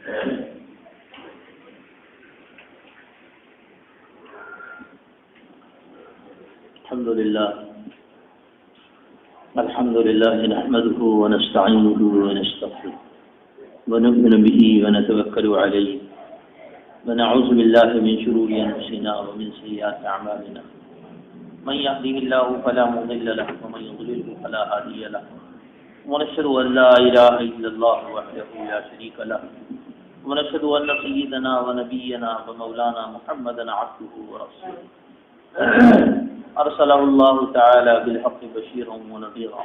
الحمد لله نحمده ونستعينه ونستغفره ونؤمن به ونتوكل عليه ونعوذ بالله من شرور أنفسنا ومن سيئات أعمالنا من يهده الله فلا مضل له ومن يضلل فلا هادي له ونشهد أن لا إله إلا الله وحده لا شريك له ونشهد أن سيدنا ونبينا ومولانا محمدا عبده ورسوله أرسله الله تعالى بالحق بشيرا ونذيرا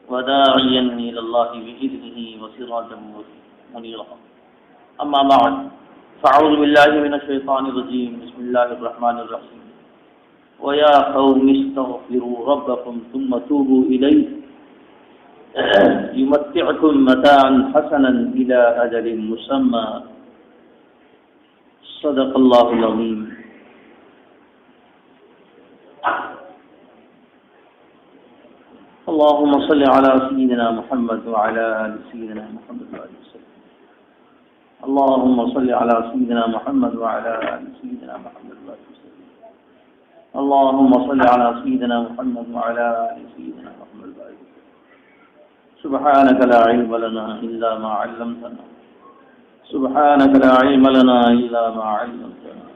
وداعيا إلى الله بإذنه وسراجا منيرا أما بعد فأعوذ بالله من الشيطان الرجيم بسم الله الرحمن الرحيم ويا قوم استغفروا ربكم ثم توبوا إليه يمتعكم متاعا حسنا إلى أجل مسمى صدق الله العظيم. اللهم صل على سيدنا محمد وعلى آل سيدنا محمد وسلم. اللهم صل على سيدنا محمد وعلى آل سيدنا محمد وسلم. اللهم صل على سيدنا محمد وعلى آل سيدنا محمد وسلم. سبحانك لا علم لنا إلا ما علمتنا. سبحانك لا علم لنا إلا ما علمتنا.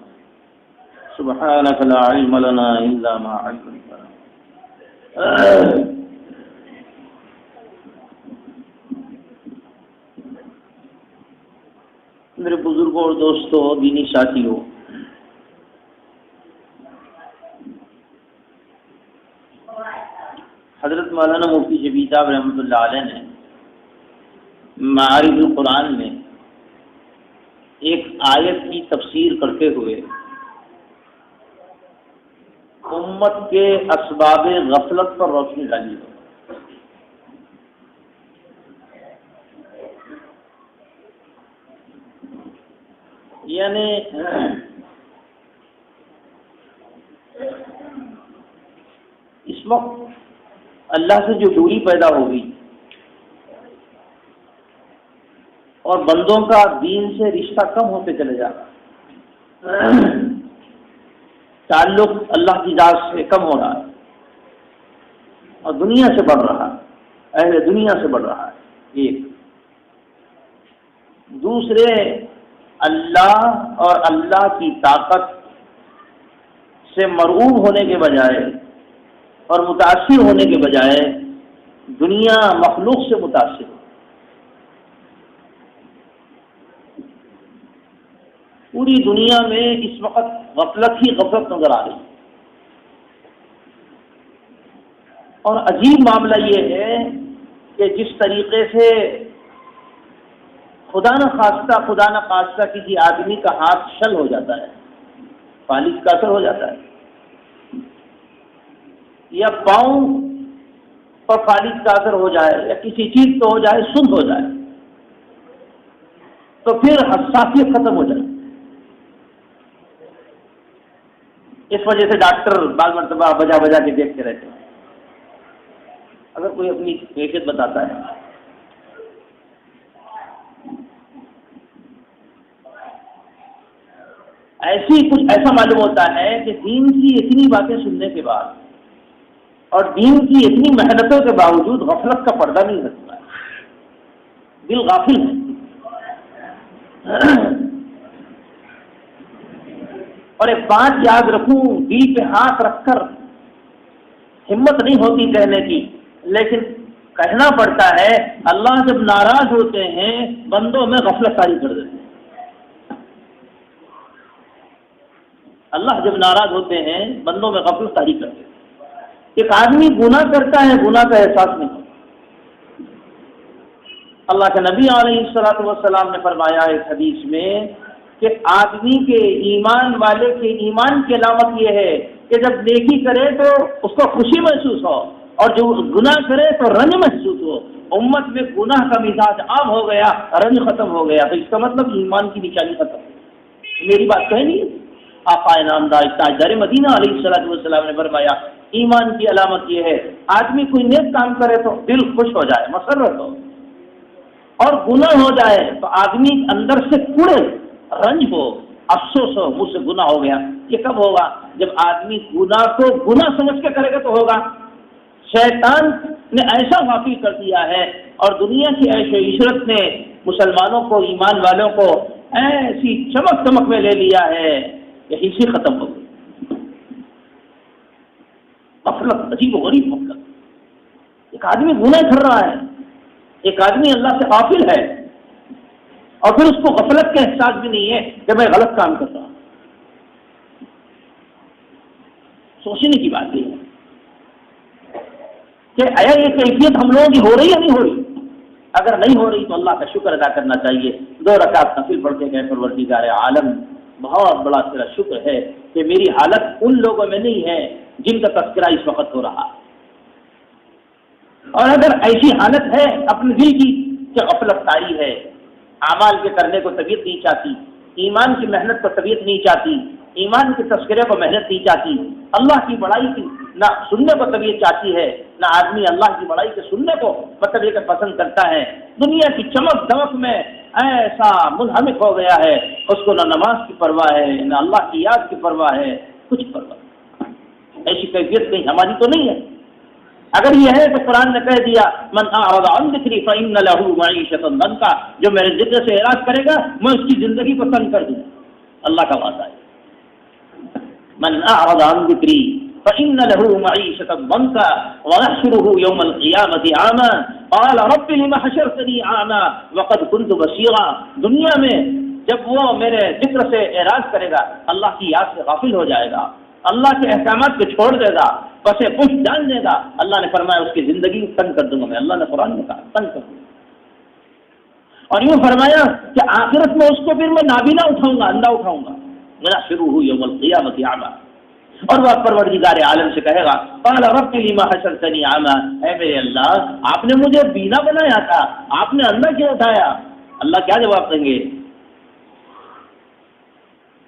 سبحانك لا علم لنا إلا ما علمتنا. میرے بزرگوں اور دوستوں، دینی ساتھیوں، حضرت مولانا مفتی شفیع صاحب رحمۃ اللہ علیہ نے معارج القرآن میں ایک آیت کی تفسیر کرتے ہوئے امت کے اسباب غفلت پر روشنی ڈالی ہے. یعنی اس وقت اللہ سے جو دوری پیدا ہوگی اور بندوں کا دین سے رشتہ کم ہوتے چلے جا رہا، تعلق اللہ کی ذات سے کم ہو رہا ہے اور دنیا سے بڑھ رہا ہے، اہل دنیا سے بڑھ رہا ہے. ایک دوسرے، اللہ اور اللہ کی طاقت سے مرعوب ہونے کے بجائے اور متاثر ہونے کے بجائے دنیا مخلوق سے متاثر ہو. پوری دنیا میں اس وقت غفلت ہی غفلت نظر آ رہی ہے. اور عجیب معاملہ یہ ہے کہ جس طریقے سے خدا نہ خواستہ کسی آدمی کا ہاتھ شل ہو جاتا ہے، فالج کا اثر ہو جاتا ہے، یا پاؤں پر فالج کا اثر ہو جائے، یا کسی چیز پہ ہو جائے، سند ہو جائے، تو پھر حساسیت ختم ہو جائے. اس وجہ سے ڈاکٹر بعض مرتبہ بجا بجا کے دیکھتے رہتے ہیں. اگر کوئی اپنی کیفیت بتاتا ہے، ایسا معلوم ہوتا ہے کہ دین کی اتنی باتیں سننے کے بعد اور دین کی اتنی محنتوں کے باوجود غفلت کا پردہ نہیں ہٹتا ہے، دل غافل ہے. اور ایک بات یاد رکھوں، دل پہ ہاتھ رکھ کر ہمت نہیں ہوتی کہنے کی، لیکن کہنا پڑتا ہے. اللہ جب ناراض ہوتے ہیں بندوں میں غفلت طاری کر دیتے ہیں. اللہ جب ناراض ہوتے ہیں بندوں میں غفلت طاری کرتے ہیں. ایک آدمی گناہ کرتا ہے، گناہ کا احساس نہیں ہوتا. اللہ کے نبی علیہ الصلوۃ والسلام نے فرمایا اس حدیث میں کہ آدمی کے ایمان والے کے ایمان کی علامت یہ ہے کہ جب نیکی کرے تو اس کو خوشی محسوس ہو اور جو گناہ کرے تو رنج محسوس ہو. امت میں گناہ کا مزاج عام ہو گیا، رنج ختم ہو گیا، تو اس کا مطلب ایمان کی نشانی ختم. میری بات کہیں نہیں، آقا نامدار تاجدار مدینہ علیہ الصلوۃ والسلام نے فرمایا ایمان کی علامت یہ ہے آدمی کوئی نیک کام کرے تو دل خوش ہو جائے، مسرت ہو. اور گناہ ہو جائے تو آدمی اندر سے کوڑے، رنج ہو، افسوس ہو، مجھ سے گناہ ہو گیا. یہ کب ہوگا؟ جب آدمی گناہ کو گناہ سمجھ کے کرے گا تو ہوگا. شیطان نے ایسا غافل کر دیا ہے اور دنیا کی عیش و عشرت نے مسلمانوں کو، ایمان والوں کو ایسی چمک چمک میں لے لیا ہے کہ اسی ختم ہو گئی. غفلت، عجیب و غریب غفلت. ایک آدمی گناہ کر رہا ہے، ایک آدمی اللہ سے غافل ہے، اور پھر اس کو غفلت کا احساس بھی نہیں ہے کہ میں غلط کام کر رہا ہوں. سوچنے کی بات یہ ہے کہ آیا یہ کیفیت ہم لوگوں کی ہو رہی ہے نہیں ہو رہی؟ اگر نہیں ہو رہی تو اللہ کا شکر ادا کرنا چاہیے. 2 رکعت نفل پڑھ کے کہ پروردگار عالم بہت بڑا تیرا شکر ہے کہ میری حالت ان لوگوں میں نہیں ہے جن کا تذکرہ اس وقت ہو رہا. اور اگر ایسی حالت ہے اپنے دل کی کہ غفلت طاری ہے، اعمال کے کرنے کو طبیعت نہیں چاہتی، ایمان کی محنت کو طبیعت نہیں چاہتی، ایمان کے تذکرے کو محنت نہیں چاہتی، اللہ کی بڑائی کی نہ سننے کو طبیعت چاہتی ہے، نہ آدمی اللہ کی بڑائی کے سننے کو مطلب یہ پسند کرتا ہے، دنیا کی چمک دمک میں ایسا منہمک ہو گیا ہے، اس کو نہ نماز کی پرواہ ہے، نہ اللہ کی یاد کی پرواہ ہے، کچھ پرواہ نہیں. ایسی کیفیت کہیں ہماری تو نہیں ہے. اگر یہ ہے تو قرآن نے کہہ دیا من اعرض عن ذکری فإن له معیشۃ ضنکا، جو میرے ذکر سے اعراض کرے گا میں اس کی زندگی کو تنگ کر دوں. اللہ کا وعدہ ہے من اعرض عن ذکری فإن له معیشۃ ضنکا ونحشره يوم القیامة اعما قال رب لم حشرتنی اعما وقد كنت بصیرا. دنیا میں جب وہ میرے ذکر سے اعراض کرے گا، اللہ کی یاد سے غافل ہو جائے گا، اللہ کے احکامات کو چھوڑ دے گا، پسے پشت ڈال دے گا، اللہ نے فرمایا اس کی زندگی تنگ کر دوں گا میں. اللہ نے قرآن میں کہا تنگ کر دوں گا. اور یوں فرمایا کہ آخرت میں اس کو پھر میں نابینا اٹھاؤں گا، اندھا اٹھاؤں گا. میرا شروع ہوئی یوم القیامت اعما. اور وہ پروردگار عالم سے کہے گا قال رب لما حشرتنی اعما، اے میرے اللہ آپ نے مجھے بینا بنایا تھا، آپ نے اندھا کیوں اٹھایا؟ اللہ کیا جواب دیں گے؟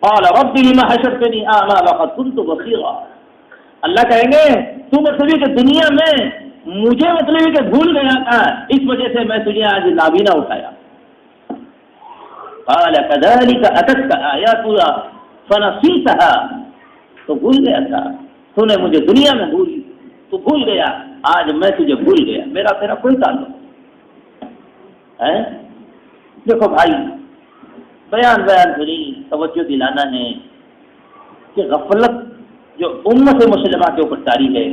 قال رب لما حشرتنی اعما وقد كنت بصیرا. اللہ کہیں گے تو مطلب کہ دنیا میں مجھے مطلب کہ بھول گیا تھا، اس وجہ سے میں تجھے آج نابینا اٹھایا. قال كذلك اتتك آیاتنا فنسیتها، تو بھول گیا تھا، تو نے مجھے دنیا میں تو بھول گیا، آج میں تجھے بھول گیا، میرا تیرا کوئی تعلق ہے. دیکھو بھائی، بیان سنی، توجہ دلانا ہے کہ غفلت جو امت مسلمہ کے اوپر طاری ہے،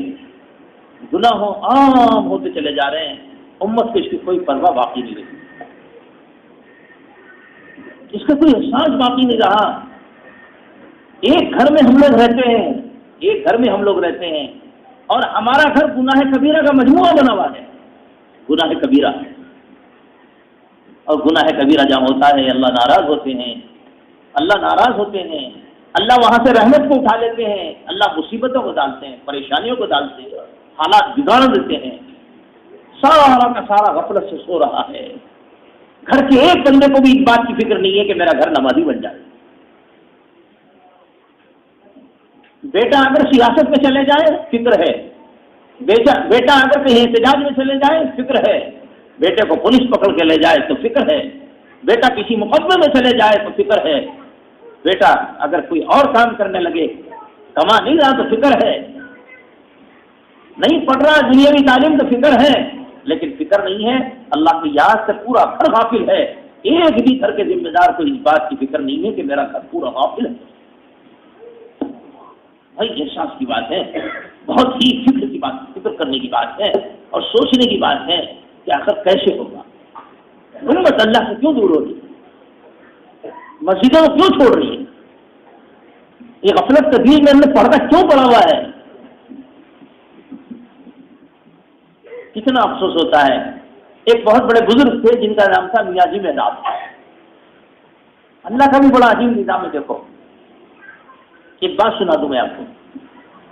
گناہوں عام ہوتے چلے جا رہے ہیں، امت کو اس کی کوئی پرواہ باقی نہیں رہی، اس کا کوئی احساس باقی نہیں رہا. ایک گھر میں ہم لوگ رہتے ہیں، اور ہمارا گھر گناہ کبیرہ کا مجموعہ بنا ہوا ہے. گناہ کبیرہ، اور گناہ کبیرہ جہاں ہوتا ہے اللہ ناراض ہوتے ہیں، اللہ وہاں سے رحمت کو اٹھا لیتے ہیں، اللہ مصیبتوں کو ڈالتے ہیں، پریشانیوں کو ڈالتے ہیں، حالات بگاڑ دیتے ہیں. سارا کا سارا غفلت سے سو رہا ہے. گھر کے ایک بندے کو بھی اس بات کی فکر نہیں ہے کہ میرا گھر نمازی بن جائے. بیٹا اگر سیاست میں چلے جائے فکر ہے، بیٹا اگر کہیں احتجاج میں چلے جائے فکر ہے، بیٹے کو پولیس پکڑ کے لے جائے تو فکر ہے، بیٹا کسی مقدمے میں چلے جائے تو فکر ہے، بیٹا اگر کوئی اور کام کرنے لگے، کما نہیں رہا تو فکر ہے، نہیں پڑھ رہا دنیاوی تعلیم تو فکر ہے، لیکن فکر نہیں ہے اللہ کی یاد سے پورا گھر غافل ہے. ایک بھی گھر کے ذمہ دار کو اس بات کی فکر نہیں ہے کہ میرا گھر پورا غافل ہے. بھائی احساس کی بات ہے، بہت ہی فکر کی بات، فکر کرنے کی بات ہے اور سوچنے کی بات ہے کہ آخر کیسے ہوگا. امت اللہ سے کیوں دور ہو رہی ہے؟ مسجدوں کو کیوں چھوڑ رہی ہے؟ یہ غفلت تدبیر میں ہم نے پڑھنا کیوں پڑا ہوا ہے؟ کتنا افسوس ہوتا ہے. ایک بہت بڑے بزرگ تھے جن کا نام تھا میاں جی مہتاب. اللہ کا بھی بڑا عجیب نظام ہے. دیکھو ایک بات سنا دوں میں آپ کو.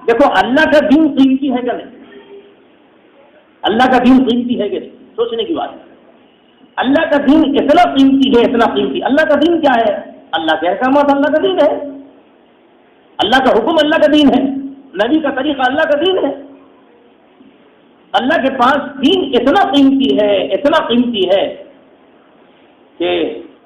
دیکھو اللہ کا دین قیمتی ہے کہ نہیں؟ اللہ کا دین قیمتی ہے کہ نہیں؟ سوچنے کی بات ہے. اللہ کا دین اتنا قیمتی ہے، اتنا قیمتی. اللہ کا دین کیا ہے؟ اللہ کے احکامات اللہ کا دین ہے، اللہ کا حکم اللہ کا دین ہے، نبی کا طریقہ اللہ کا دین ہے. اللہ کے پاس دین اتنا قیمتی ہے، اتنا قیمتی ہے کہ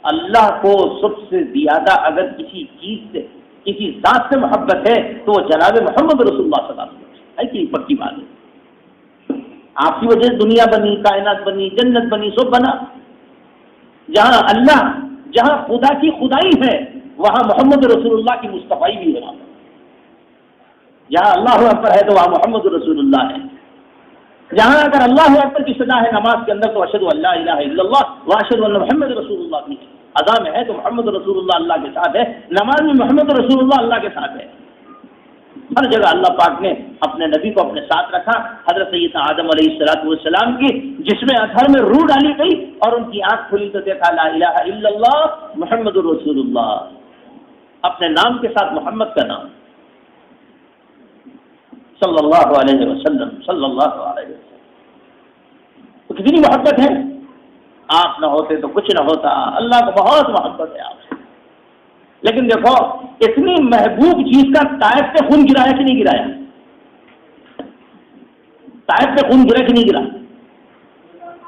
اللہ کو سب سے زیادہ اگر کسی چیز سے، کسی ذات سے محبت ہے تو وہ جناب محمد رسول اللہ صلی اللہ علیہ وسلم ہے کہ پکی بات ہے۔ آپ کی وجہ سے دنیا بنی، کائنات بنی، جنت بنی، سب بنا۔ جہاں اللہ، جہاں خدا کی خدائی ہے وہاں محمد رسول اللہ کی مصطفائی بھی ہے۔ جہاں اللہ اکبر ہے تو وہاں محمد رسول اللہ ہے۔ جہاں اگر اللہ اکبر کی صدا ہے نماز کے اندر تو اشہد ان لا الہ الا اللہ واشہد ان محمد رسول اللہ کی اذان میں ہے تو محمد رسول اللہ اللہ کے ساتھ ہے، نماز میں محمد رسول اللہ اللہ کے ساتھ ہے۔ ہر جگہ اللہ پاک نے اپنے نبی کو اپنے ساتھ رکھا۔ حضرت سیدنا آدم علیہ السلام کی جس میں اطہر میں روح ڈالی گئی اور ان کی آنکھ کھلی تو دیکھا لا الہ الا اللہ محمد رسول اللہ، اپنے نام کے ساتھ محمد کا نام صلی اللہ علیہ وسلم، صلی اللہ علیہ وسلم۔ تو کتنی محبت ہے، آپ نہ ہوتے تو کچھ نہ ہوتا۔ اللہ کو بہت محبت ہے آپ سے، لیکن دیکھو اتنی محبوب چیز کا طائف پہ خون گرایا کہ نہیں گرایا؟ طائف پہ خون گرا کہ نہیں گرا؟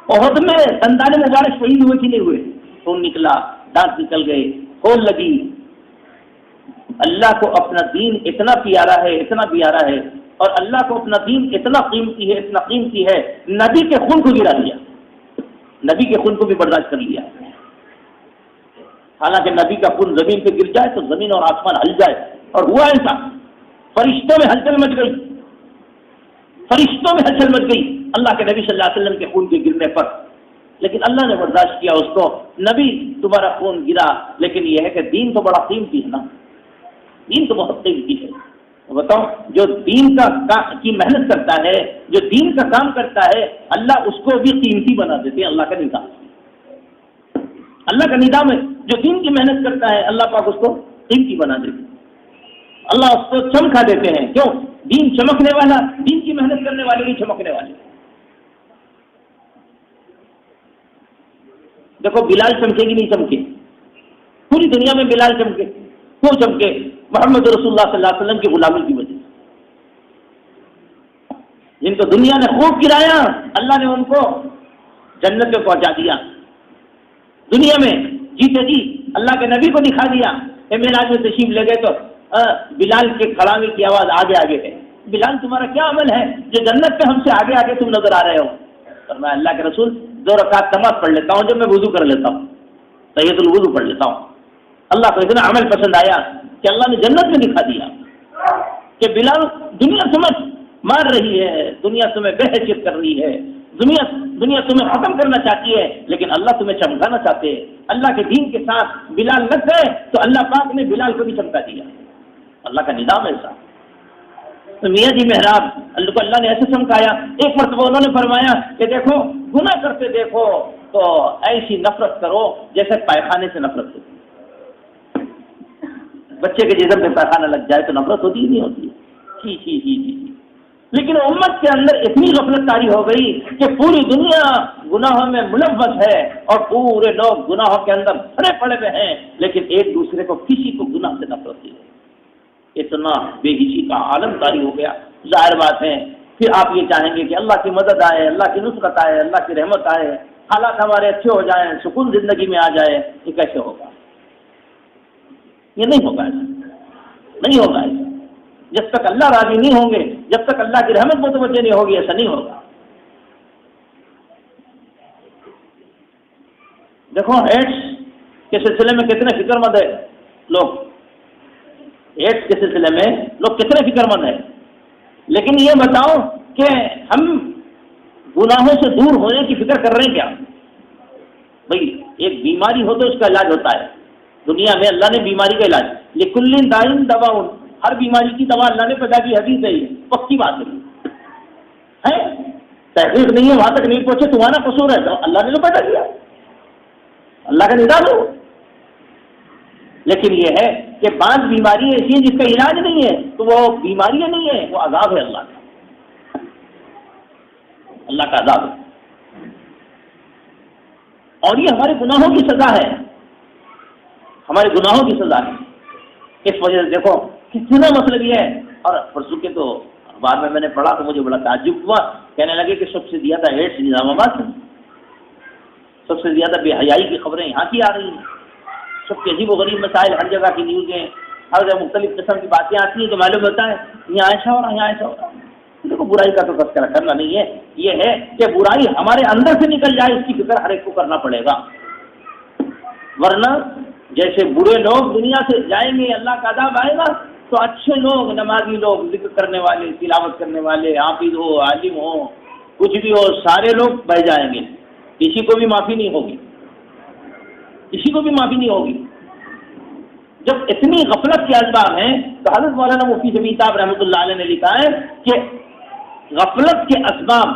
احد میں دندان مبارک شہید ہوئے کہ نہیں ہوئے؟ خون نکلا، دانت نکل گئے، کھول لگی۔ اللہ کو اپنا دین اتنا پیارا ہے، اتنا پیارا ہے، اور اللہ کو اپنا دین اتنا قیمتی ہے، اتنا قیمتی ہے، نبی کے خون کو گرا دیا، نبی کے خون کو بھی برداشت کر لیا۔ حالانکہ نبی کا خون زمین پہ گر جائے تو زمین اور آسمان ہل جائے، اور ہوا ایسا، فرشتوں میں ہلچل مچ گئی، فرشتوں میں ہلچل مچ گئی اللہ کے نبی صلی اللہ علیہ وسلم کے خون کے گرنے پر، لیکن اللہ نے برداشت کیا اس کو۔ نبی تمہارا خون گرا، لیکن یہ ہے کہ دین تو بڑا قیمتی ہے نا، دین تو بہت قیمتی ہے۔ بتاؤ، جو دین کی محنت کرتا ہے، جو دین کا کام کرتا ہے، اللہ اس کو بھی قیمتی بنا دیتے ہیں۔ اللہ کا نظام، اللہ کا نظام ہے، جو دین کی محنت کرتا ہے اللہ پاک اس کو قیمتی بنا دیتے ہیں، اللہ اس کو چمکا دیتے ہیں۔ کیوں؟ دین چمکنے والا، دین کی محنت کرنے والے بھی چمکنے والے۔ دیکھو بلال چمکے گی نہیں چمکے؟ پوری دنیا میں بلال چمکے، کیوں چمکے؟ محمد رسول اللہ صلی اللہ علیہ وسلم کی غلامی کی وجہ سے۔ جن کو دنیا نے خوب گرایا اللہ نے ان کو جنت میں پہنچا دیا۔ دنیا میں جیتے جی اللہ کے نبی کو دکھا دیا۔ معراج میں تشریف لے گئے تو بلال کے کلامی کی آواز آگے آگے ہے۔ بلال تمہارا کیا عمل ہے جو جنت پہ ہم سے آگے آگے تم نظر آ رہے ہو؟ فرمایا اللہ کے رسول 2 رکعت نماز پڑھ لیتا ہوں جب میں وضو کر لیتا ہوں، تحیۃ الوضو پڑھ لیتا ہوں۔ اللہ کو اتنا عمل پسند آیا کہ اللہ نے جنت میں دکھا دیا کہ بلال دنیا تمہیں مار رہی ہے، دنیا تمہیں بے حیثیت کر رہی ہے، دنیا تمہیں ختم کرنا چاہتی ہے، لیکن اللہ تمہیں چمکانا چاہتے ہیں۔ اللہ کے دین کے ساتھ بلال لگ گئے تو اللہ پاک نے بلال کو بھی چمکا دیا۔ اللہ کا نظام ایسا۔ تو میاں جی محراب اللہ نے ایسے چمکایا۔ ایک مرتبہ انہوں نے فرمایا کہ دیکھو گناہ کرتے دیکھو تو ایسی نفرت کرو جیسے پائخانے سے نفرت ہوتی ہے۔ بچے کے جسم پہ پیخانہ لگ جائے تو نفرت ہوتی ہی نہیں ہوتی، ہی۔ لیکن امت کے اندر اتنی غفلت طاری ہو گئی کہ پوری دنیا گناہوں میں ملوث ہے اور پورے لوگ گناہوں کے اندر بھرے پڑے ہوئے ہیں، لیکن ایک دوسرے کو کسی کو گناہ سے نفرت ہے۔ اتنا بے حسی کا عالم طاری ہو گیا۔ ظاہر بات ہے پھر آپ یہ چاہیں گے کہ اللہ کی مدد آئے، اللہ کی نصرت آئے، اللہ کی رحمت آئے، حالات ہمارے اچھے ہو جائیں، سکون زندگی میں آ جائے۔ یہ کیسے ہوگا؟ یہ نہیں ہوگا، ایسا نہیں ہوگا۔ ایسا جب تک اللہ راضی نہیں ہوں گے، جب تک اللہ کی رحمت متوجہ نہیں ہوگی، ایسا نہیں ہوگا۔ دیکھو ایڈس کے سلسلے میں کتنے فکر مند ہے لوگ، ایڈس کے سلسلے میں لوگ کتنے فکر مند ہیں، لیکن یہ بتاؤ کہ ہم گناہوں سے دور ہونے کی فکر کر رہے ہیں کیا؟ بھائی ایک بیماری ہو تو اس کا علاج ہوتا ہے، دنیا میں اللہ نے بیماری کا علاج، لکل دائن دواؤن، ہر بیماری کی دوا اللہ نے پیدا کی، حدیث ہے، یہ پکی بات ہے، تحقیق نہیں ہے وہاں تک نہیں پہنچے تمہارا قصور ہے، اللہ نے تو پیدا کیا، اللہ کا نظام ہو۔ لیکن یہ ہے کہ بعض بیماری ایسی ہیں جس کا علاج نہیں ہے تو وہ بیماریاں نہیں ہے، وہ عذاب ہے اللہ کا، اللہ کا عذاب ہے، اور یہ ہمارے گناہوں کی سزا ہے، ہمارے گناہوں کی سزا ہے۔ اس وجہ سے دیکھو کتنا مطلب یہ ہے۔ اور پرسوں کے تو بعد میں نے پڑھا تو مجھے بڑا تعجب ہوا، کہنے لگے کہ سب سے زیادہ ایڈس نظام آباد سے، سب سے زیادہ بے حیائی کی خبریں یہاں کی آ رہی ہیں، سب کے عجیب و غریب مسائل، ہر جگہ کی نیوزیں، ہر جگہ مختلف قسم کی باتیں آتی ہیں تو معلوم ہوتا ہے یہاں ایسا ہو رہا ہے، یہاں ایسا ہو رہا ہے۔ دیکھو برائی کا تو تذکرہ کرنا نہیں ہے، یہ ہے کہ برائی ہمارے اندر سے نکل جائے، اس کی فکر ہر ایک کو کرنا پڑے گا، ورنہ جیسے برے لوگ دنیا سے جائیں گے اللہ کا عذاب آئے گا، تو اچھے لوگ، نمازی لوگ، ذکر کرنے والے، تلاوت کرنے والے، حافظ ہو، عالم ہو، کچھ بھی ہو، سارے لوگ بہ جائیں گے، کسی کو بھی معافی نہیں ہوگی، کسی کو بھی معافی نہیں ہوگی۔ جب اتنی غفلت کے اسباب ہیں تو حضرت مولانا مفتی شفیع صاحب رحمۃ اللہ علیہ نے لکھا ہے کہ غفلت کے اسباب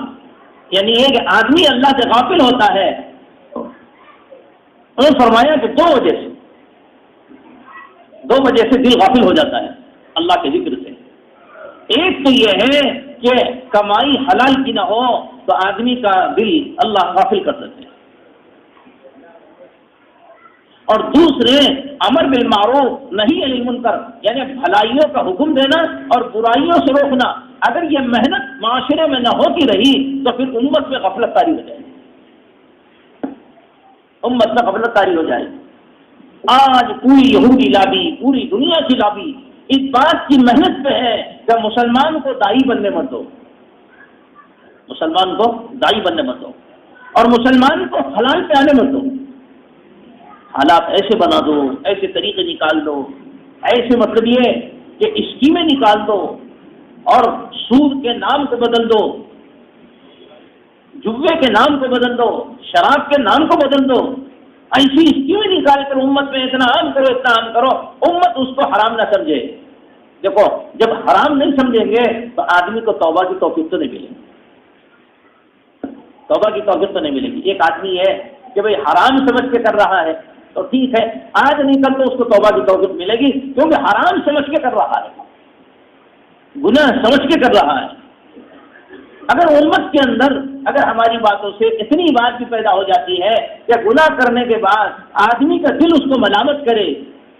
یعنی یہ کہ آدمی اللہ سے غافل ہوتا ہے، انہوں نے فرمایا کہ دو وجہ سے دل غافل ہو جاتا ہے اللہ کے ذکر سے۔ ایک تو یہ ہے کہ کمائی حلال کی نہ ہو تو آدمی کا دل اللہ غافل کر دیتے ہیں، اور دوسرے امر بالمعروف نہی عن المنکر یعنی بھلائیوں کا حکم دینا اور برائیوں سے روکنا، اگر یہ محنت معاشرے میں نہ ہوتی رہی تو پھر امت میں غفلت طاری ہو جائے گی، امت میں غفلت طاری ہو جائے گی۔ آج پوری یہودی لابی، پوری دنیا کی لابی اس بات کی محنت پہ ہے کہ مسلمان کو داعی بننے مت دو، مسلمان کو داعی بننے مت دو، اور مسلمان کو حلال پہ آنے مت دو، حالات ایسے بنا دو، ایسے طریقے نکال دو، ایسے مطلب یہ کہ اسکیمیں نکال دو اور سود کے نام کو بدل دو، جوے کے نام کو بدل دو، شراب کے نام کو بدل دو، ایسی اسکیمیں نکال کر امت میں اتنا عام کرو، اتنا عام کرو، امت اس کو حرام نہ سمجھے۔ دیکھو جب حرام نہیں سمجھیں گے تو آدمی کو توبہ کی توفیق تو نہیں ملے گی، توبہ کی توفیق تو نہیں ملے گی۔ ایک آدمی ہے کہ بھئی حرام سمجھ کے کر رہا ہے تو ٹھیک ہے، آج نہیں کل تو اس کو توبہ کی توفیق ملے گی، کیونکہ حرام سمجھ کے کر رہا ہے، گناہ سمجھ کے کر رہا ہے۔ اگر امت کے اندر اگر ہماری باتوں سے اتنی بات بھی پیدا ہو جاتی ہے کہ گناہ کرنے کے بعد آدمی کا دل اس کو ملامت کرے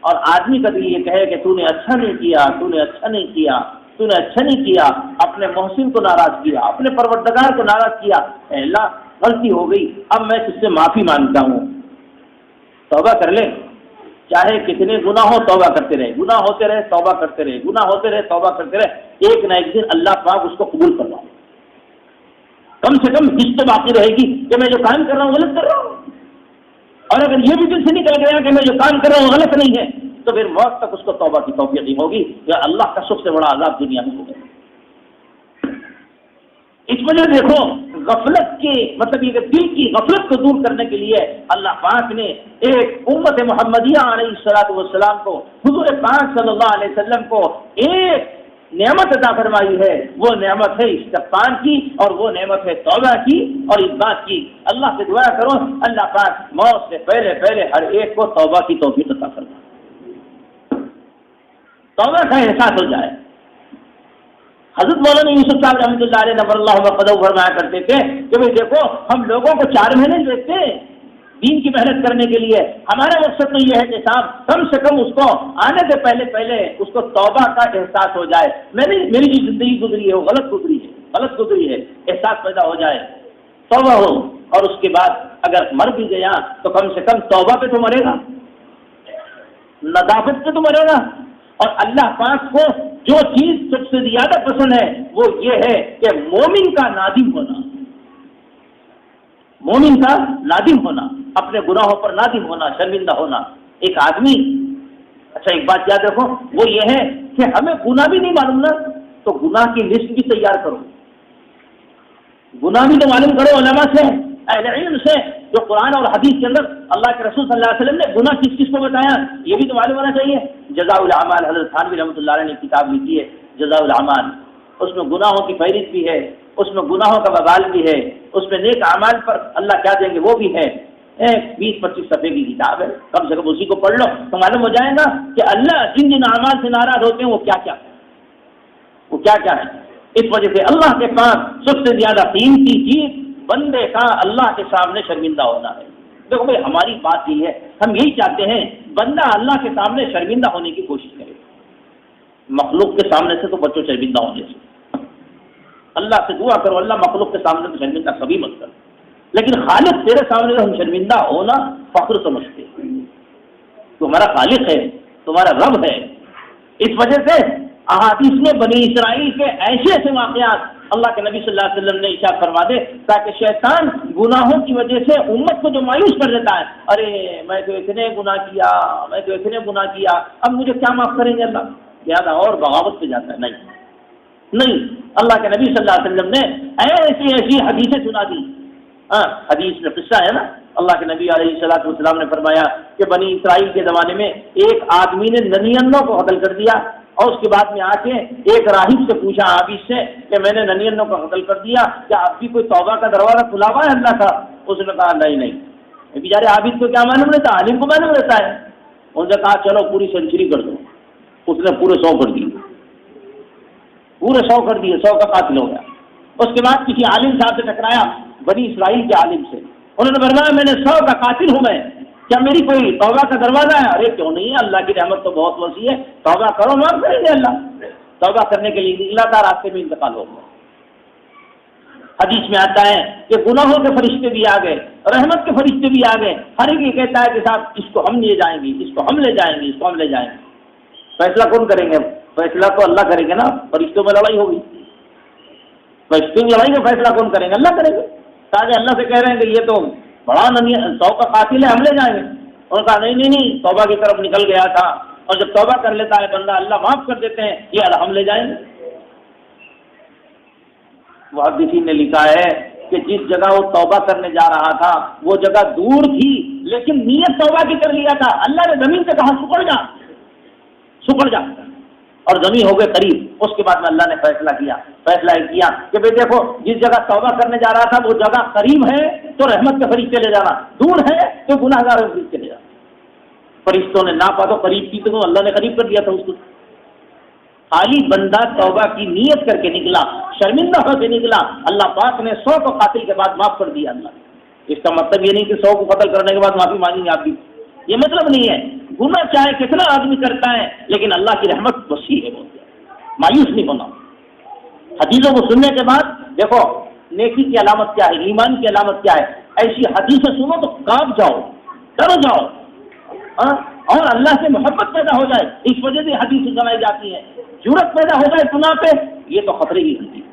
اور آدمی کا دل یہ کہے کہ تو نے اچھا نہیں کیا، تو نے اچھا نہیں کیا، تو نے اچھا نہیں کیا، اپنے محسن کو ناراض کیا، اپنے پروردگار کو ناراض کیا، اے اللہ غلطی ہو گئی، اب میں تجھ سے معافی مانگتا ہوں، توبہ کر لے، چاہے کتنے گناہ ہو توبہ کرتے رہے، گناہ ہوتے رہے توبہ کرتے رہے، گناہ ہوتے رہے توبہ کرتے رہے، ایک نہ ایک دن اللہ پاک اس کو قبول کروا، کم سے کم حص تو باقی رہے گی کہ میں جو کام کر رہا ہوں غلط کر رہا ہوں، اور اگر یہ بھی دل سے نکل گیا کہ میں جو کام کر رہا ہوں غلط نہیں ہے تو پھر موت تک اس کو توبہ کی توفیق نہیں ہوگی، یا اللہ کا سب سے بڑا عذاب دنیا میں ہوگا۔ اس وجہ دیکھو غفلت کے مطلب یہ کہ دل کی غفلت کو دور کرنے کے لیے اللہ پاک نے ایک امت محمدیہ علیہ الصلوۃ والسلام کو، حضور پاک صلی اللہ علیہ وسلم کو ایک نعمت عطا فرمائی ہے، وہ نعمت ہے استغفار کی اور وہ نعمت ہے توبہ کی اور اس بات کی۔ اللہ سے دعا کرو اللہ پاک موت سے پہلے پہلے ہر ایک کو توبہ کی توفیق عطا فرمائے، توبہ کا احساس ہو جائے۔ حضرت مولانا یوسف صاحب رحمۃ اللہ علیہ نور اللہ وقدہ فرمایا کرتے تھے کہ بھائی دیکھو ہم لوگوں کو 4 مہینے دیتے ہیں دین کی محنت کرنے کے لیے، ہمارا مقصد تو یہ ہے کہ صاحب کم سے کم اس کو آنے سے پہلے پہلے اس کو توبہ کا احساس ہو جائے، میری جو زندگی گزری ہے وہ غلط گزری ہے، احساس پیدا ہو جائے، توبہ ہو، اور اس کے بعد اگر مر بھی گیا تو کم سے کم توبہ پہ تو مرے گا، ندامت پہ تو مرے گا۔ اور اللہ پاک کو جو چیز سب سے زیادہ پسند ہے وہ یہ ہے کہ مومن کا نادم ہونا، مومن کا نادم ہونا، اپنے گناہوں پر نادم ہونا، شرمندہ ہونا۔ ایک آدمی، اچھا ایک بات یاد رکھو، وہ یہ ہے کہ ہمیں گناہ بھی نہیں معلوم نا تو گناہ کی لسٹ بھی تیار کرو، گناہ بھی تو معلوم کرو علماء سے، اہل علم سے، جو قرآن اور حدیث کے اندر اللہ کے رسول صلی اللہ علیہ وسلم نے گناہ کس کس کو بتایا یہ بھی تو معلوم ہونا چاہیے۔ جزاء الاعمال، حضرت تھانوی رحمۃ اللہ علیہ نے کتاب لکھی ہے جزاء الاعمال، اس میں گناہوں کی فہرست بھی ہے، اس میں گناہوں کا وبال بھی ہے، اس میں نیک اعمال پر اللہ کیا دیں گے وہ بھی ہے، 20-25 صفحے کی کتاب ہے، کم سے کم اسی کو پڑھ لو تو معلوم ہو جائے گا کہ اللہ جن جن اعمال سے ناراض ہوتے ہیں وہ کیا کیا ہے۔ اس وجہ سے اللہ کے پاس سب سے زیادہ قیمتی چیز بندے کا اللہ کے سامنے شرمندہ ہونا ہے۔ دیکھو بھائی ہماری بات یہ ہے، ہم یہی چاہتے ہیں بندہ اللہ کے سامنے شرمندہ ہونے کی کوشش کرے، مخلوق کے سامنے سے تو بچوں شرمندہ ہونے سے، اللہ سے دعا کرو اللہ مخلوق کے سامنے تو شرمندہ کبھی مت کرو، لیکن خالق تیرے سامنے ہم شرمندہ ہونا فخر سمجھتے ہیں. تمہارا خالق ہے، تمہارا رب ہے. اس وجہ سے احادیث میں بنی اسرائیل کے ایسے ایسے واقعات اللہ کے نبی صلی اللہ علیہ وسلم نے ارشاد فرما دے تاکہ شیطان گناہوں کی وجہ سے امت کو جو مایوس کر دیتا ہے، ارے میں تو اتنے گناہ کیا، میں تو اتنے گناہ کیا، اب مجھے کیا معاف کریں گے اللہ، زیادہ اور بغاوت پہ جاتا ہے. نہیں، اللہ کے نبی صلی اللہ علیہ وسلم نے ایسی ایسی حدیثیں سنا دی. حدیث میں قصہ ہے نا، اللہ کے نبی علیہ الصلوۃ والسلام نے فرمایا کہ بنی اسرائیل کے زمانے میں ایک آدمی نے 99 کو قتل کر دیا، اور اس کے بعد میں آ کے ایک راہب سے پوچھا عابد سے کہ میں نے 99 کو قتل کر دیا، کیا اب بھی کوئی توبہ کا دروازہ کھلا ہوا ہے اللہ کا؟ اس نے کہا نہیں. بیچارے عابد کو کیا معلوم رہتا، عالم کو معلوم رہتا ہے. انہوں نے کہا چلو پوری سینچری کر دو. اس نے پورے 100 کر دیے، پورے 100 کر دیے، 100 کا قاتل ہو گیا. اس کے بعد کسی عالم صاحب سے ٹکرایا، بنی اسرائیل کے عالم سے. انہوں نے فرمایا میں نے 100 کا قاتل ہوں، میں کیا میری کوئی توبہ کا دروازہ ہے؟ ارے کیوں نہیں ہے، اللہ کی رحمت تو بہت وسیع ہے، توبہ کرو معاف کریں گے اللہ. توبہ کرنے کے لیے نکلا تھا، راستے میں انتقال ہو گیا. حدیث میں آتا ہے کہ گناہوں کے فرشتے بھی آ گئے، رحمت کے فرشتے بھی آ گئے. ہر ایک یہ کہتا ہے کہ صاحب اس کو ہم لے جائیں گے، اس کو ہم لے جائیں گے، اس کو ہم لے جائیں گے. فیصلہ کون کریں گے؟ فیصلہ تو اللہ کریں گے نا. فرشتوں میں لڑائی ہوگی، فرشتوں میں لڑائی میں فیصلہ کون کریں گے؟ اللہ کریں گے. تاکہ اللہ سے کہہ رہے ہیں کہ یہ تو بڑا 100 کا قاتل ہے، ہم لے جائیں گے. انہوں نے کہا نہیں، توبہ کی طرف نکل گیا تھا، اور جب توبہ کر لیتا ہے بندہ اللہ معاف کر دیتے ہیں، یہ ہم لے جائیں گے. محدثین نے لکھا ہے کہ جس جگہ وہ توبہ کرنے جا رہا تھا وہ جگہ دور تھی، لیکن نیت توبہ کی کر لیا تھا. اللہ نے زمین سے کہا سکڑ جا، اور زمین ہو گئے قریب. اس کے بعد میں اللہ نے فیصلہ کیا کہ بھائی دیکھو جس جگہ توبہ کرنے جا رہا تھا وہ جگہ قریب ہے تو رحمت کے فرشتے لے جانا، دور ہے تو گناہ گاروں کے فرشتے لے جانا. فرشتوں نے ناپا تو قریب کی، تو اللہ نے قریب کر دیا تھا اس کو. خالی بندہ توبہ کی نیت کر کے نکلا، شرمندہ ہو کے نکلا، اللہ پاک نے 100 کو قاتل کے بعد معاف کر دیا. اللہ اس کا مطلب یہ نہیں کہ 100 کو قتل کرنے کے بعد معافی مانگیں گے آپ بھی، یہ مطلب نہیں ہے. گناہ چاہے کتنا آدمی کرتا ہے لیکن اللہ کی رحمت وسیع ہے، مایوس نہیں ہونا. حدیثوں کو سننے کے بعد دیکھو نیکی کی علامت کیا ہے، ایمان کی علامت کیا ہے. ایسی حدیثیں سنو تو کانپ جاؤ، ڈر جاؤ، اور اللہ سے محبت پیدا ہو جائے. اس وجہ سے حدیثیں سنائی جاتی ہیں. جرأت پیدا ہو جائے گناہ پہ، یہ تو خطرے کی گھنٹی ہے.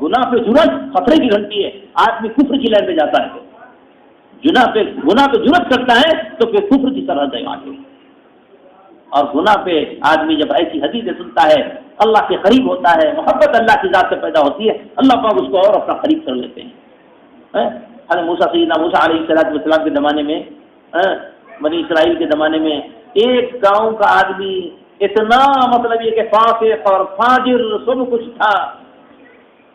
گناہ پہ جرأت خطرے کی گھنٹی ہے. آدمی کفر کی لائن پہ جاتا ہے، گناہ پہ جرأت کرتا ہے تو پھر کفر کی طرح جائے آگے. اور گناہ پہ آدمی جب ایسی حدیثیں سنتا ہے اللہ کے قریب ہوتا ہے، محبت اللہ کی ذات سے پیدا ہوتی ہے، اللہ پاک اس کو اور اپنا قریب کر لیتے ہیں. حضرت سیدنا موسیٰ علیہ السلام کے زمانے میں، بنی اسرائیل کے زمانے میں ایک گاؤں کا آدمی اتنا مطلب یہ کہ فاسق اور فاجر سب کچھ تھا.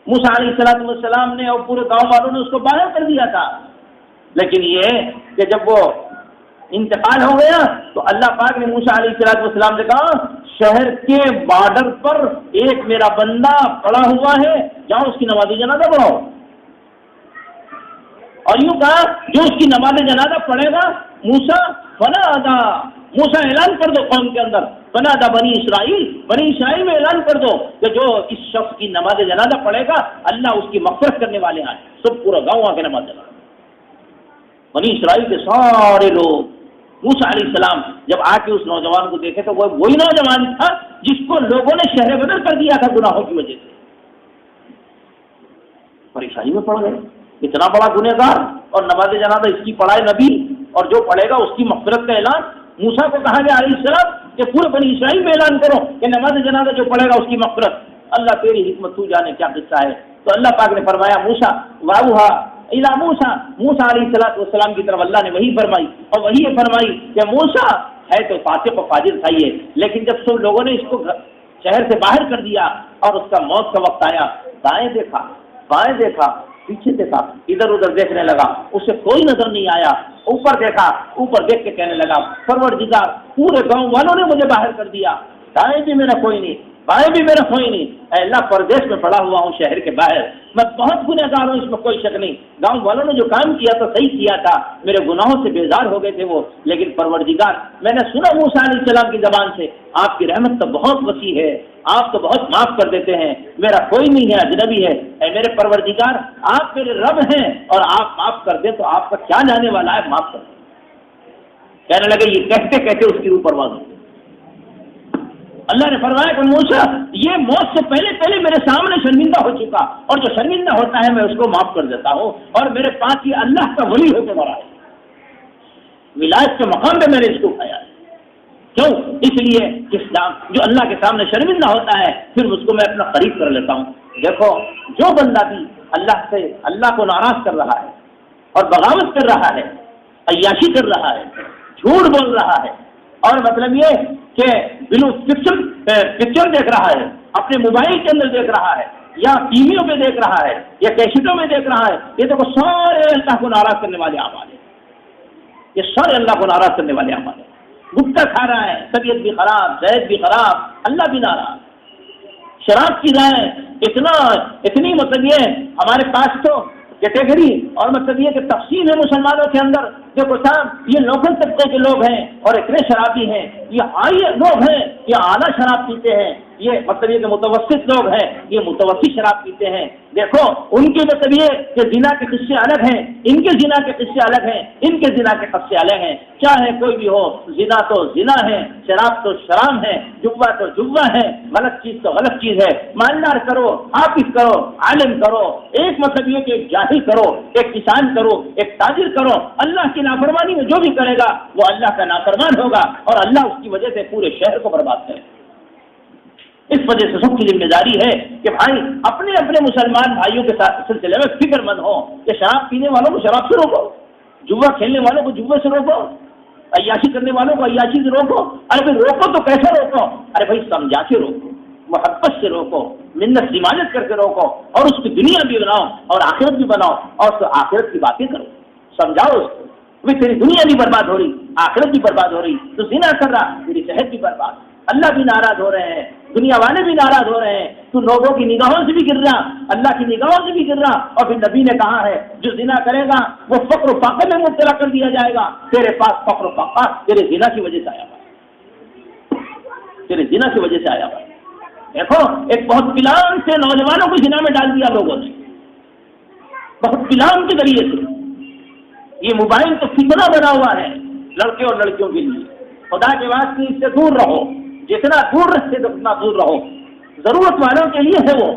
موسیٰ علیہ السلام نے اور پورے گاؤں والوں نے اس کو باہر کر دیا تھا. لیکن یہ کہ جب وہ انتقال ہو گیا تو اللہ پاک نے موسیٰ علیہ السلام سے کہا شہر کے بارڈر پر ایک میرا بندہ پڑا ہوا ہے، جاؤ اس کی نماز جنازہ پڑھاؤ. اور یوں کہا جو اس کی نماز جنازہ پڑھے گا موسیٰ اعلان کر دو قوم کے اندر، فنادا بنی اسرائیل میں اعلان کر دو کہ جو اس شخص کی نماز جنازہ پڑھے گا اللہ اس کی مغفرت کرنے والے ہیں. سب پورا گاؤں آ کے نماز جنازہ. بنی اسرائیل کے سارے لوگ موسیٰ علیہ السلام جب آ کے اس نوجوان کو دیکھے تو وہ وہی نوجوان تھا جس کو لوگوں نے شہر بدر کر دیا تھا گناہوں کی وجہ سے. پریشانی میں پڑ گئے، اتنا بڑا گنہگار، اور نماز جنازہ اس کی پڑھائے نبی، اور جو پڑھے گا اس کی مغفرت کا اعلان. موسیٰ کو کہا گیا علیہ السلام کہ پورے بنی اسرائیل میں اعلان کرو کہ نماز جنازہ جو پڑھے گا اس کی مغفرت. اللہ تیری حکمت تو جانے کیا قصہ ہے. تو اللہ پاک نے فرمایا موسیٰ موسیٰ علیہ السلام کی طرف اللہ نے وہی فرمائی، اور وہی فرمائی کہ موسیٰ ہے تو فاسق و فاجر تھا یہ، لیکن جب سب لوگوں نے اس کو شہر سے باہر کر دیا اور اس کا موت کا وقت آیا، دائیں دیکھا بائیں دیکھا پیچھے دیکھا ادھر ادھر دیکھنے لگا، اسے کوئی نظر نہیں آیا. اوپر دیکھا، اوپر دیکھ کے کہنے لگا پروردگار پورے گاؤں والوں نے مجھے باہر کر دیا، دائیں بھی میرا کوئی نہیں، بائیں بھی میرے ہوئی نہیں، اے اللہ پردیش میں پڑا ہوا ہوں شہر کے باہر، میں بہت گنہگار ہوں، اس میں کوئی شک نہیں، گاؤں والوں نے جو کام کیا تھا صحیح کیا تھا، میرے گناہوں سے بیزار ہو گئے تھے وہ، لیکن پروردگار میں نے سنا موسیٰ علیہ السلام کی زبان سے آپ کی رحمت تو بہت وسیع ہے، آپ تو بہت معاف کر دیتے ہیں، میرا کوئی نہیں ہے، اجنبی ہے، اے میرے پروردگار آپ میرے رب ہیں اور آپ معاف کر دیں تو آپ کا کیا جانے والا ہے، معاف کر دیں۔ کہنے لگے یہ کہتے کہتے اس کی روح پرواز ہو گئی۔ اللہ نے فرمایا کہ موسیٰ یہ موت سے پہلے پہلے میرے سامنے شرمندہ ہو چکا، اور جو شرمندہ ہوتا ہے میں اس کو معاف کر دیتا ہوں، اور میرے پاس یہ اللہ کا ولی ہو کے مرا ہے، ولایت کے مقام پہ میں نے اس کو کھایا ہے۔ کیوں؟ اس لیے کہ جو اللہ کے سامنے شرمندہ ہوتا ہے پھر اس کو میں اپنا قریب کر لیتا ہوں۔ دیکھو جو بندہ بھی اللہ کو ناراض کر رہا ہے اور بغاوت کر رہا ہے، عیاشی کر رہا ہے، جھوٹ بول رہا ہے، اور مطلب یہ کہ پکچر دیکھ رہا ہے، اپنے موبائل کے اندر دیکھ رہا ہے، یا ٹی ویوں پہ دیکھ رہا ہے، یا کیسٹوں میں دیکھ رہا ہے، یہ دیکھو سارے اللہ کو ناراض کرنے والے اعمال ہیں، یہ سارے اللہ کو ناراض کرنے والے اعمال ہیں۔ گٹکا کھا رہا ہے، طبیعت بھی خراب، صحت بھی خراب، اللہ بھی ناراض۔ شراب پی رہا ہے، اتنی مطلب یہ ہمارے پاس تو کیٹیگری اور مطلب یہ کہ تقسیم ہے مسلمانوں کے اندر، دیکھو صاحب یہ لوکل طبقے کے لوگ ہیں اور اتنے شرابی ہیں، یہ ہائی لوگ ہیں یہ اعلیٰ شراب پیتے ہیں، یہ مطلب یہ کہ متوسط لوگ ہیں یہ متوسط شراب پیتے ہیں۔ دیکھو ان کے مطلب یہ کہ زنا کے قصے الگ ہیں، ان کے زنا کے قصے الگ ہیں، ان کے زنا کے قصے الگ ہیں، چاہے کوئی بھی ہو، زنا تو زنا ہے، شراب تو شراب ہے، جوا تو جوا ہے، غلط چیز تو غلط چیز ہے، مالدار کرو، حافظ کرو، عالم کرو، ایک مطلب یہ کہ جاہل کرو، ایک کسان کرو، ایک تاجر کرو، اللہ کی نافرمانی میں جو بھی کرے گا وہ اللہ کا نافرمان ہوگا، اور اللہ اس کی وجہ سے پورے شہر کو برباد کرے۔ اس وجہ سے سب کی ذمہ داری ہے کہ بھائی اپنے اپنے مسلمان بھائیوں کے ساتھ سلسلے میں فکر مند ہو کہ شراب پینے والوں کو شراب سے روکو، جوا کھیلنے والوں کو جوے سے روکو، عیاشی کرنے والوں کو عیاشی سے روکو۔ ارے بھائی روکو تو کیسے روکو؟ ارے بھائی سمجھا کے روکو، محبت سے روکو، منت سماجت کر کے روکو، اور اس کی دنیا بھی بناؤ اور آخرت بھی بناؤ، اور تو آخرت کی باتیں کرو، سمجھاؤ اس کو، بھائی تیری دنیا بھی برباد ہو رہی، آخرت بھی برباد ہو رہی، تو زنا کر رہا، تیری صحت بھی برباد، اللہ بھی ناراض ہو رہے ہیں، دنیا والے بھی ناراض ہو رہے ہیں، تو لوگوں کی نگاہوں سے بھی گر رہا، اللہ کی نگاہوں سے بھی گر رہا، اور پھر نبی نے کہا ہے جو زنا کرے گا وہ فقر و فاقے میں مبتلا کر دیا جائے گا۔ تیرے پاس فقر و فاقہ تیرے زنا کی وجہ سے آیا ہوا، تیرے زنا کی وجہ سے آیا ہوا۔ دیکھو ایک بہت پلان سے نوجوانوں کو زنا میں ڈال دیا لوگوں نے، بہت پلان کے ذریعے سے۔ یہ موبائل تو فتنہ بنا ہوا ہے لڑکے اور لڑکیوں کے لیے، خدا کے واسطے اس سے دور رہو، جتنا دور رہتے تو اتنا دور رہو۔ ضرورت والوں کے لیے ہے وہ،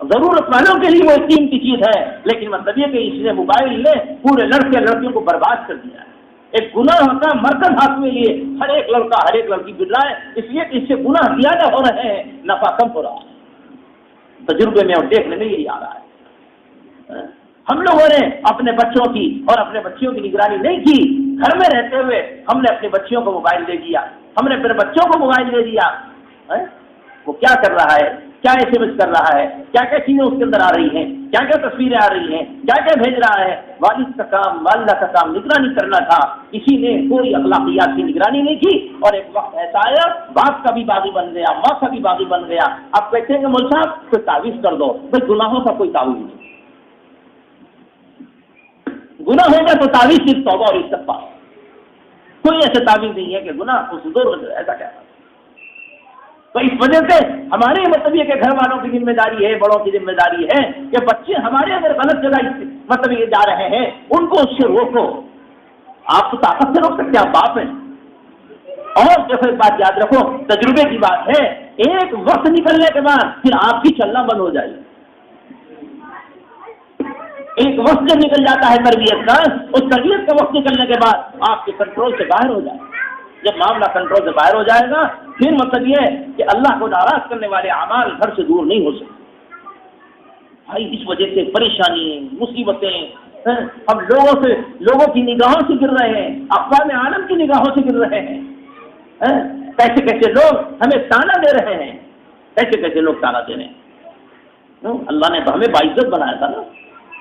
ضرورت والوں کے لیے وہ قیمتی چیز ہے، لیکن مطلب یہ کہ اس نے موبائل نے پورے لڑکے لڑکیوں کو برباد کر دیا ہے۔ ایک گناہ کا مرکز ہاتھ میں لیے ہر ایک لڑکا ہر ایک لڑکی گر رہا ہے، اس لیے کہ اس سے گناہ زیادہ ہو رہے ہیں، نفع کم ہو رہا ہے۔ تجربے میں اور دیکھنے میں یہی آ رہا ہے۔ ہم لوگوں نے اپنے بچوں کی اور اپنے بچیوں کی نگرانی نہیں کی، گھر میں رہتے ہوئے ہم نے اپنے بچیوں کو موبائل دے دیا، ہم نے اپنے بچوں کو موبائل دے دیا، وہ کیا کر رہا ہے، کیا ایس ایم ایس کر رہا ہے، کیا کیا چیزیں اس کے اندر آ رہی ہیں، کیا کیا تصویریں آ رہی ہیں، کیا کیا بھیج رہا ہے۔ والد کا کام، والدہ کا کام نگرانی کرنا تھا، کسی نے کوئی اخلاقیات کی نگرانی نہیں کی، اور ایک وقت ایسا آیا باپ کا بھی باغی بن گیا، ماں کا بھی باغی بن گیا۔ اب کہتے ہیں کہ مول صاحب کوئی تعویذ کر دو، بھائی گناہوں کا کوئی تعویذ نہیں، گناہ ہوگا تو تعویذ صرف توبہ اور استغفار، کوئی ایسا تعویذ نہیں ہے کہ گناہ کو دور ایسا کیا۔ تو اس وجہ سے ہمارے مطلب یہ کہ گھر والوں کی ذمہ داری ہے، بڑوں کی ذمہ داری ہے کہ بچے ہمارے اگر غلط جگہ مطلب یہ جا رہے ہیں ان کو اس سے روکو۔ آپ تو طاقت سے روک سکتے، آپ باپ ہیں۔ اور جو ایک بات یاد رکھو، تجربے کی بات ہے، ایک وقت نکلنے کے بعد پھر آپ کی چلنا بند ہو جائے گی۔ ایک وقت جب نکل جاتا ہے تربیت کا، اس تربیت کا وقت نکلنے کے بعد آپ کے کنٹرول سے باہر ہو جائے گا۔ جب معاملہ کنٹرول سے باہر ہو جائے گا پھر مطلب یہ ہے کہ اللہ کو ناراض کرنے والے اعمال گھر سے دور نہیں ہو سکتے۔ بھائی اس وجہ سے پریشانی، مصیبتیں، ہم لوگوں کی نگاہوں سے گر رہے ہیں، اقوام عالم کی نگاہوں سے گر رہے ہیں۔ کیسے کیسے لوگ ہمیں تانا دے رہے ہیں، کیسے کیسے لوگ تانا دے رہے ہیں۔ اللہ نے تو ہمیں باعزت بنایا تھا نا،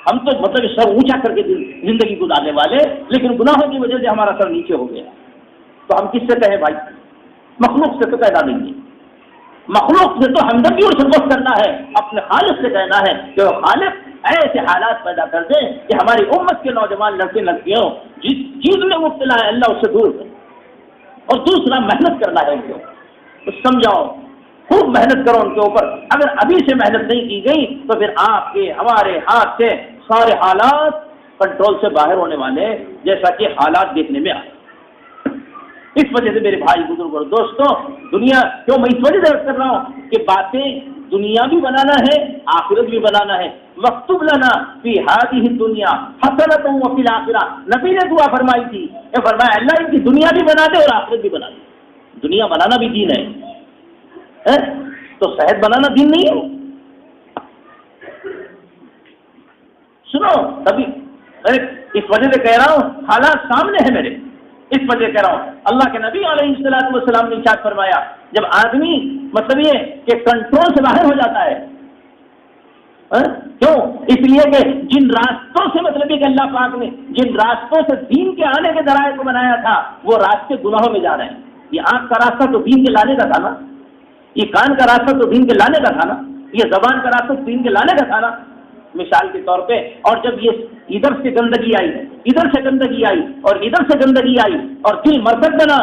ہم تو مطلب سر اونچا کر کے زندگی گزارنے والے، لیکن گناہوں کی وجہ سے ہمارا سر نیچے ہو گیا، تو ہم کس سے کہیں بھائی؟ مخلوق سے تو پیدا نہیں ہے۔ مخلوق سے تو ہمدردی اور شفقت کرنا ہے، اپنے خالق سے کہنا ہے کہ وہ خالق ایسے حالات پیدا کر دیں کہ ہماری امت کے نوجوان لڑکے لڑکیوں جس چیز میں مبتلا ہے اللہ اس سے دور کرے۔ اور دوسرا محنت کرنا ہے ان کو، تو سمجھاؤ، خوب محنت کرو ان کے اوپر۔ اگر ابھی سے محنت نہیں کی گئی تو پھر آپ کے ہمارے ہاتھ سے سارے حالات کنٹرول سے باہر ہونے والے، جیسا کہ حالات دیکھنے میں آئے۔ اس وجہ سے میرے بھائی بزرگ اور دوستوں، دنیا کیوں میں اس وجہ سے کر رہا ہوں کہ باتیں دنیا بھی بنانا ہے، آخرت بھی بنانا ہے۔ مکتوب لنا فی ہذہ الدنیا حسنۃ وفی الآخرہ، نبی نے دعا فرمائی تھی، یہ فرمایا اللہ ان کی دنیا بھی بنا دے اور آخرت بھی بنا دے۔ دنیا بنانا بھی دین ہے، تو صحت بنانا دین نہیں ہے؟ سنو تبھی اس وجہ سے کہہ رہا ہوں، حالات سامنے ہیں میرے، اس وجہ کہہ رہا ہوں۔ اللہ کے نبی علیہ الصلوۃ والسلام نے ارشاد فرمایا، جب آدمی مطلب یہ کہ کنٹرول سے باہر ہو جاتا ہے، کیوں؟ اس لیے کہ جن راستوں سے مطلب یہ کہ اللہ پاک نے جن راستوں سے دین کے آنے کے ذرائع کو بنایا تھا، وہ راستے گناہوں میں جا رہے ہیں۔ یہ آنکھ کا راستہ تو دین کے لانے کا تھا نا، یہ کان کا راستہ تو دین کے لانے کا تھا نا، یہ زبان کا راستہ دین کے لانے کا تھا نا، مثال کے طور پہ۔ اور جب یہ ادھر سے گندگی آئی، ادھر سے گندگی آئی اور ادھر سے گندگی آئی اور دل مرکز بنا،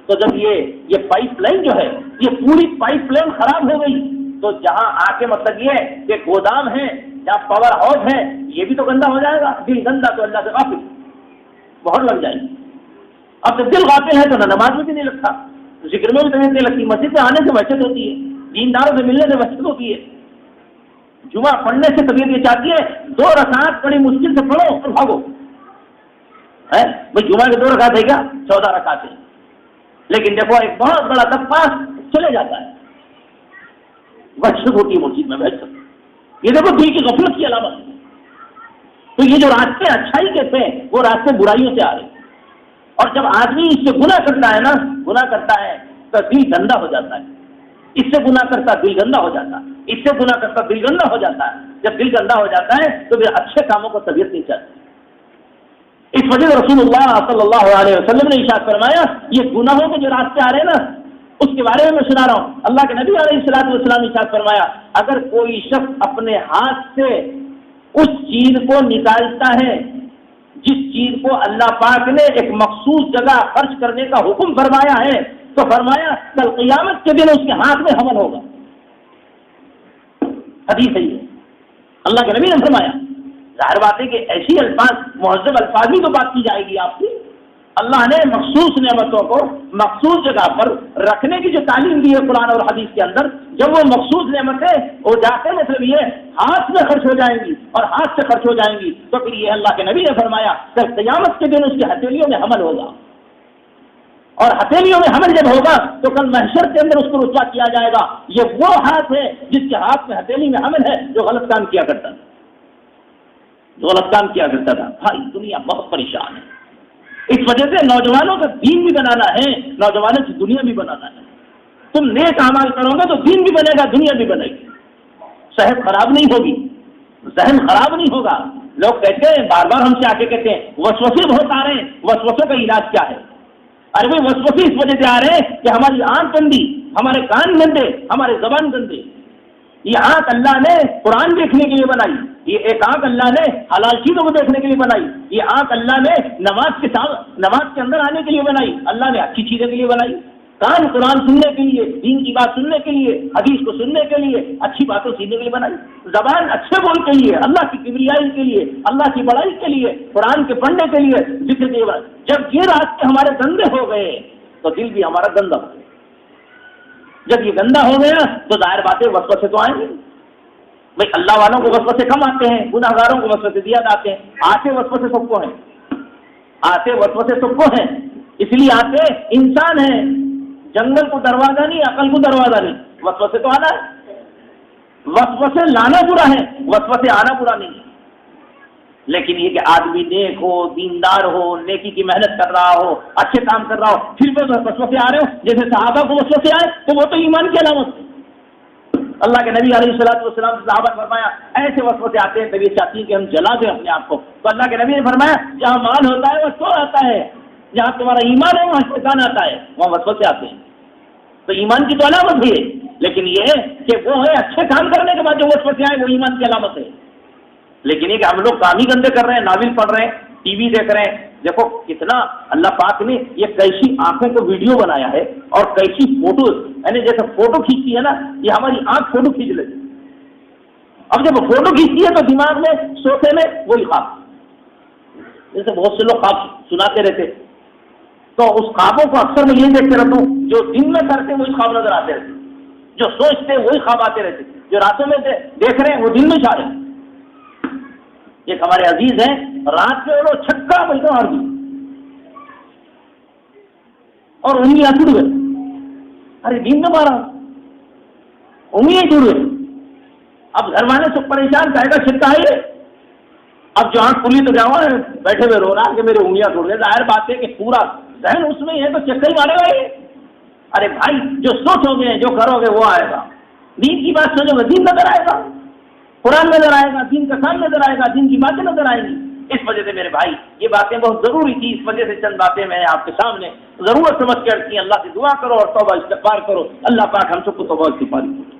تو جب یہ پائپ لائن جو ہے، یہ پوری پائپ لائن خراب ہو گئی، تو جہاں آ کے مطلب یہ کہ گودام ہے، جہاں پاور ہاؤس ہے، یہ بھی تو گندا ہو جائے گا۔ دل گندا تو اللہ سے غافل، بہت لگ جائے گی۔ اب جب دل غافل ہے تو نہ نماز میں بھی نہیں لگتا، ذکر میں بھی طبیعت نہیں لگتی، مسجد سے آنے سے وحشت ہوتی ہے، دینداروں سے ملنے سے وحشت ہوتی ہے، جمعہ پڑھنے سے طبیعت یہ چاہتی ہے 2 رکعات بڑی مشکل سے پڑھو اور بھاگو۔ بھائی جمعہ کے 2 رکعت ہے کیا؟ 14 رکعت ہے، لیکن دیکھو ایک بہت بڑا طبقہ چلے جاتا ہے، وحشت ہوتی ہے مسجد میں بیٹھ کر۔ یہ دیکھو دل کی غفلت کی علامت ہے۔ تو یہ جو راستے اچھائی کے تھے وہ راستے برائیوں سے آ رہے، اور جب آدمی اس سے گناہ کرتا ہے نا، گناہ کرتا ہے تو دل گندا ہو جاتا ہے، اس سے گناہ کرتا دل گندا ہو جاتا ہے، اس سے گناہ کرتا دل گندا ہو جاتا ہے۔ جب دل گندا ہو جاتا ہے تو پھر اچھے کاموں کو طبیعت نہیں چاہتی۔ اس وجہ سے رسول اللہ صلی اللہ علیہ وسلم نے ارشاد فرمایا، یہ گناہوں کے جو راستے آ رہے ہیں نا، اس کے بارے میں سنا رہا ہوں۔ اللہ کے نبی علیہ الصلوۃ والسلام نے ارشاد فرمایا، اگر کوئی شخص اپنے ہاتھ سے اس چیز کو نکالتا ہے جس چیز کو اللہ پاک نے ایک مخصوص جگہ خرچ کرنے کا حکم فرمایا ہے، تو فرمایا کل قیامت کے دن اس کے ہاتھ میں حمل ہوگا۔ حدیث ہے یہ، اللہ کے نبی نے فرمایا۔ ظاہر بات ہے کہ ایسی الفاظ، مہذب الفاظ ہی تو بات کی جائے گی آپ کی۔ اللہ نے مخصوص نعمتوں کو مخصوص جگہ پر رکھنے کی جو تعلیم دی ہے قرآن اور حدیث کے اندر، جب وہ مخصوص نعمتیں وہ جا کے مطلب یہ ہاتھ میں خرچ ہو جائیں گی اور ہاتھ سے خرچ ہو جائیں گی، تو پھر یہ اللہ کے نبی نے فرمایا کہ قیامت کے دن اس کی ہتھیلیوں میں حمل ہوگا، اور ہتھیلیوں میں حمل جب ہوگا تو کل محشر کے اندر اس کو رسوا کیا جائے گا۔ یہ وہ ہاتھ ہے جس کے ہاتھ میں ہتھیلی میں حمل ہے جو غلط کام کیا کرتا تھا، بھائی دنیا بہت پریشان ہے۔ اس وجہ سے نوجوانوں کا دین بھی بنانا ہے، نوجوانوں کی دنیا بھی بنانا ہے۔ تم نیک اعمال کرو گے تو دین بھی بنے گا، دنیا بھی بنے گی، صحت خراب نہیں ہوگی، ذہن خراب نہیں ہوگا۔ لوگ کہتے ہیں، بار بار ہم سے آ کے کہتے ہیں وسوسے بہت آ رہے ہیں، وسوسوں کا علاج کیا ہے؟ ارے بھائی وسوسے اس وجہ سے آ رہے ہیں کہ ہماری آنکھ گندی، ہمارے کان گندے، ہمارے زبان گندے۔ یہ آنکھ اللہ نے قرآن دیکھنے کے لیے بنائی، یہ ایک آنکھ اللہ نے حلال چیزوں کو دیکھنے کے لیے بنائی، یہ آنکھ اللہ نے نماز کے اندر آنے کے لیے بنائی، اللہ نے اچھی چیزوں کے لیے بنائی۔ کان قرآن سننے کے لیے، دین کی بات سننے کے لیے، حدیث کو سننے کے لیے، اچھی باتیں سیکھنے کے لیے بنائی۔ زبان اچھے بول کے لیے، اللہ کی کبریائی کے لیے، اللہ کی بڑائی کے لیے، قرآن کے پڑھنے کے لیے، ذکر کے بعد۔ جب یہ راستے ہمارے گندے ہو گئے تو دل بھی ہمارا گندا ہو گیا۔ جب یہ گندا ہو گیا تو ظاہر باتیں وسوسے تو آئیں گے۔ بھائی اللہ والوں کو وسوسے کم آتے ہیں، گناہ گاروں کو وسوسے زیادہ آتے ہیں۔ آتے وسوسے سب کو ہیں، آتے وسوسے سب کو ہیں، اس لیے آتے انسان ہیں۔ جنگل کو دروازہ نہیں، عقل کو دروازہ نہیں، وسوسے تو آنا ہے۔ وسوسے لانا برا ہے، وسوسے آنا برا نہیں ہے، لیکن یہ کہ آدمی نیک ہو، دیندار ہو، نیکی کی محنت کر رہا ہو، اچھے کام کر رہا ہو، پھر بھی وسوسے آ رہے ہو، جیسے صحابہ کو وسوسے آئے تو وہ تو ایمان کی علامت ہے۔ اللہ کے نبی علیہ الصلوۃ والسلام سے صحابہ نے فرمایا ایسے وسوسے آتے ہیں طبیعت چاہتی ہے کہ ہم جلا دیں اپنے آپ کو، تو اللہ کے نبی نے فرمایا جہاں مال ہوتا ہے وہ چور آتا ہے، جہاں تمہارا ایمان ہے وہاں شیطان آتا ہے، وہاں وسوسے آتے ہیں۔ تو ایمان کی تو علامت ہے لیکن یہ ہے کہ وہ ہے اچھے کام کرنے کے بعد جو وصف سے آئے وہ ایمان کی علامت ہے. لیکن یہ کہ ہم لوگ کام ہی گندے کر رہے ہیں، ناول پڑھ رہے ہیں، ٹی وی دیکھ رہے ہیں. دیکھو کتنا اللہ پاک نے یہ کیسی آنکھوں کو ویڈیو بنایا ہے اور کیسی فوٹو، یعنی جیسے فوٹو کھینچتی ہے نا، یہ ہماری آنکھ فوٹو کھینچ لیتی. اب جب فوٹو کھینچتی ہے تو دماغ میں سوتے میں وہی خواب، جیسے بہت سے لوگ خواب سناتے رہتے، تو اس خوابوں کو اکثر میں یہ دیکھتے رہتا ہوں، جو دن میں کرتے وہی خواب نظر آتے رہتے، جو سوچتے وہی خواب آتے رہتے، جو راتوں میں دیکھ رہے ہیں وہ دن میں جا رہے ہیں. ایک ہمارے عزیز ہیں، رات میں وہ چھکا ملتا اور بھی اور انگلیاں ٹوٹ گئی. ارے دن میں مارا، انگلیاں ٹوٹ گئی. اب گھر والے سے پریشان، کہے گا چھکا ہے. اب جو آنکھ کھلی تو کیا ہوا ہے، بیٹھے ہوئے رو رہا کہ میری انگلیاں ٹوٹ گئی. ظاہر بات ہے کہ پورا ذہن اس میں ہی ہے تو چکر ہی مارے گا یہ. ارے بھائی جو سوچو گے جو کرو گے وہ آئے گا. دین کی بات سوچو گے دین نظر آئے گا، قرآن نظر آئے گا، دین کا کام نظر آئے گا، دین کی باتیں نظر آئیں گی. اس وجہ سے میرے بھائی یہ باتیں بہت ضروری تھی. اس وجہ سے چند باتیں میں آپ کے سامنے ضرورت سمجھ کے رکھی. اللہ سے دعا کرو اور توبہ استغفار کرو. اللہ پاک ہم سب کو توبہ استغفار کرو.